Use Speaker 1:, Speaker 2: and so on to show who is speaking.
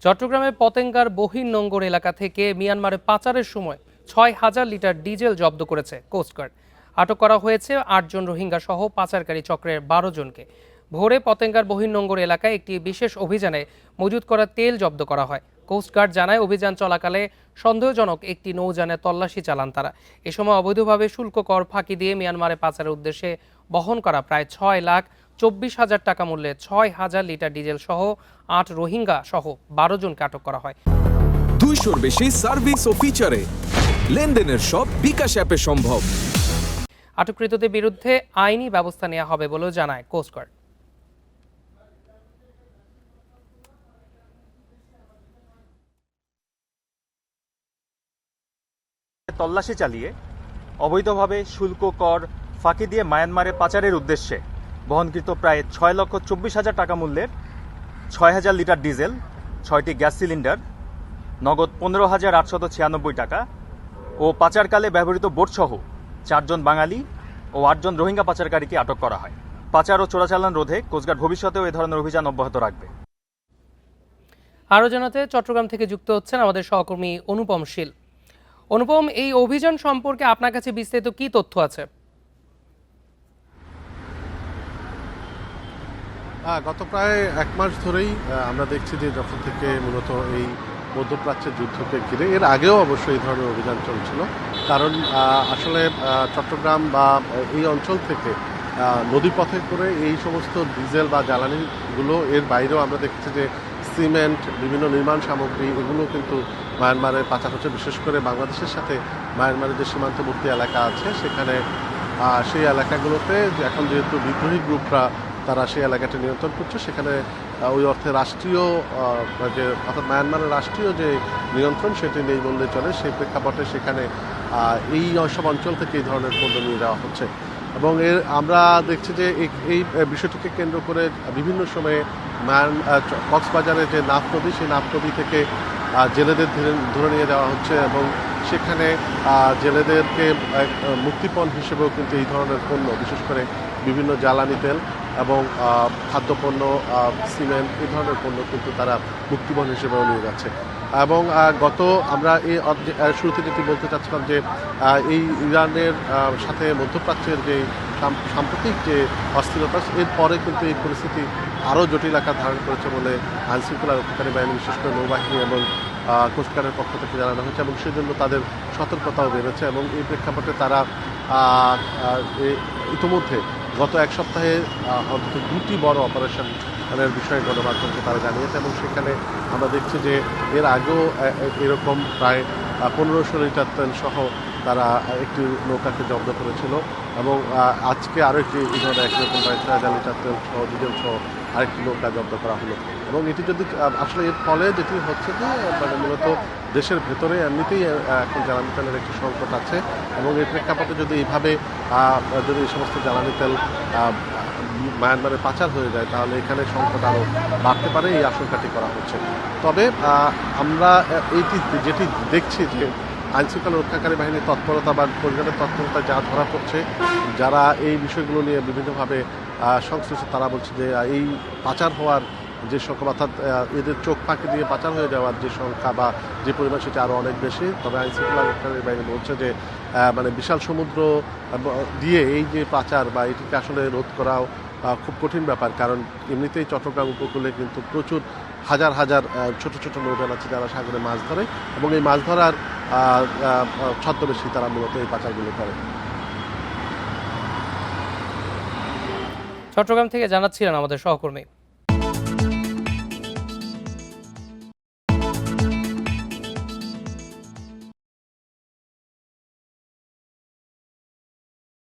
Speaker 1: চট্টগ্রামের পতেঙ্গার বহির্নোঙর এলাকা থেকে মিয়ানমারে পাচারের সময় ৬,০০০ লিটার ডিজেল জব্দ করেছে কোস্টগার্ড। আটক করা হয়েছে ৮ জন রোহিঙ্গা সহ পাচারকারী চক্রের ১২ জনকে। ভোরে পতেঙ্গার বহির্নোঙর এলাকায় একটি বিশেষ অভিযানে মজুত করা তেল জব্দ করা হয়। কোস্টগার্ড জানায়, অভিযান চলাকালে সন্দেহজনক একটি নৌযানে তল্লাশি চালান তারা। এ সময় অবৈধভাবে শুল্ক কর ফাঁকি দিয়ে মিয়ানমারে পাচারের উদ্দেশ্যে বহন করা প্রায় ৬,২৪,০০০ টাকা মূল্যে ৬,০০০ লিটার ডিজেল সহ ৮ রোহিঙ্গা সহ ১২ জনকে আটক করা হয়।
Speaker 2: 200-র বেশি সার্ভিস ও ফিচারে লেনদেনের সব বিকাশ অ্যাপে সম্ভব।
Speaker 1: আটককৃতদের বিরুদ্ধে আইনি ব্যবস্থা নেওয়া হবে বলেও জানায় কোস্টগার্ড।
Speaker 3: তল্লাশি চালিয়ে অবৈধভাবে শুল্ক কর ফাঁকি দিয়ে মায়ানমারে পাচারের উদ্দেশ্যে বহনকৃত প্রায় ৬,২৪,০০০ টাকা মূল্যের ৬,০০০ লিটার ডিজেল, ৬টি গ্যাস সিলিন্ডার, নগদ ১৫,৮৯৬ টাকা ও পাচারকালে ব্যবহৃত বোটসহ ৪ জন বাঙালি ও ৮ জন রোহিঙ্গা পাচারকারীকে আটক করা হয়। পাচার ও চোরাচালান রোধে কোস্টগার্ড ভবিষ্যতেও এ ধরনের অভিযান অব্যাহত রাখবে।
Speaker 1: আরও জানাতে চট্টগ্রাম থেকে যুক্ত হচ্ছেন আমাদের সহকর্মী অনুপম শীল। অনুপম, এই অভিযান সম্পর্কে আপনার কাছে বিস্তারিত কি তথ্য আছে?
Speaker 4: গত প্রায় ১ মাস ধরেই আমরা দেখছি যে যখন থেকে মূলত এই মধ্যপ্রাচ্যের যুদ্ধকে ঘিরে, এর আগেও অবশ্যই এই ধরনের অভিযান চলছিল। কারণ আসলে চট্টগ্রাম বা এই অঞ্চল থেকে নদীপথে করে এই সমস্ত ডিজেল বা জ্বালানিগুলো, এর বাইরেও আমরা দেখছি যে সিমেন্ট, বিভিন্ন নির্মাণ সামগ্রী, এগুলো কিন্তু মায়ানমারে পাচার হচ্ছে। বিশেষ করে বাংলাদেশের সাথে মায়ানমারের যে সীমান্তবর্তী এলাকা আছে সেখানে, সেই এলাকাগুলোতে এখন যেহেতু বিদ্রোহী গ্রুপরা তারা সেই এলাকাটা নিয়ন্ত্রণ করছে, সেখানে ওই অর্থে রাষ্ট্রীয় যে অর্থাৎ মায়ানমারের রাষ্ট্রীয় যে নিয়ন্ত্রণ সেটি নেই বললে চলে। সেই প্রেক্ষাপটে সেখানে এই সব অঞ্চল থেকে এই ধরনের পণ্য নিয়ে যাওয়া হচ্ছে এবং আমরা দেখছি যে এই বিষয়টিকে কেন্দ্র করে বিভিন্ন সময়ে কক্সবাজারে যে নাফ নদী, সেই নাফ নদী থেকে জেলেদের ধরে নিয়ে যাওয়া হচ্ছে এবং সেখানে জেলেদেরকে মুক্তিপণ হিসেবেও কিন্তু এই ধরনের পণ্য, বিশেষ করে বিভিন্ন জ্বালানি তেল এবং খাদ্যপণ্য, সিমেন্ট, এই ধরনের পণ্য কিন্তু তারা মুক্তিপণ হিসেবেও নিয়ে যাচ্ছে। এবং আমরা এই শুরুতে যেটি বলতে চাচ্ছিলাম যে এই ইরানের সাথে মধ্যপ্রাচ্যের যে সাম্প্রতিক যে অস্থিরতা, এর পরে কিন্তু এই পরিস্থিতি আরও জটিল আকার ধারণ করেছে বলে আইনশৃঙ্খলা রক্ষাকারী বাহিনী, বিশেষ করে নৌবাহিনী এবং কোস্টগার্ডের পক্ষ থেকে জানানো হয়েছে এবং সেজন্য তাদের সতর্কতাও বেড়েছে। এবং এই প্রেক্ষাপটে তারা ইতিমধ্যে গত ১ সপ্তাহে অন্তত 2টি বড় অপারেশনের বিষয়ে গণমাধ্যমকে তারা জানিয়েছে এবং সেখানে আমরা দেখছি যে এর আগেও এরকম প্রায় ১৫০০ লিটার তেল সহ তারা একটি নৌকাকে জব্দ করেছিল এবং আজকে আরও একটি এই ধরনের একরকম প্রায় ৬,০০০ লিটার তেল সহ ডিজেল সহ আরেকটি নৌকা জব্দ করা হলো। এবং এটি যদি আসলে এর ফলে যেটি হচ্ছে যে মানে মূলত দেশের ভেতরে এমনিতেই এখন জ্বালানি তেলের একটি সংকট আছে এবং এর প্রেক্ষাপটে যদি এইভাবে যদি এই সমস্ত জ্বালানি তেল মায়ানমারে পাচার হয়ে যায় তাহলে এখানে সংকট আরও বাড়তে পারে, এই আশঙ্কাটি করা হচ্ছে। তবে আমরা যেটি দেখছি যে আইনশৃঙ্খলা রক্ষাকারী বাহিনীর তৎপরতা বা কোস্টগার্ডের তৎপরতা যা ধরা পড়ছে, যারা এই বিষয়গুলো নিয়ে বিভিন্নভাবে সংশ্লিষ্ট, তারা বলছে যে এই পাচার হওয়ার যে সংখ্যা, অর্থাৎ এদের চোখ ফাঁকি দিয়ে পাচার হয়ে যাওয়ার যে সংখ্যা বা যে পরিমাণ, সেটা আরও অনেক বেশি। তবে আইনশৃঙ্খলা রক্ষাকারী বাহিনী বলছে যে মানে বিশাল সমুদ্র দিয়ে এই যে পাচার বা এটিকে আসলে রোধ করাও খুব কঠিন ব্যাপার। কারণ এমনিতেই চট্টগ্রাম উপকূলে কিন্তু প্রচুর হাজার হাজার ছোট ছোট নৌযান আছে যারা সাগরে মাছ ধরে এবং এই মাছ ধরার ছদ্মবেশী তারা মূলত এই পাচারগুলো করে।
Speaker 1: চট্টগ্রাম থেকে জানাচ্ছিলেন আমাদের সহকর্মী।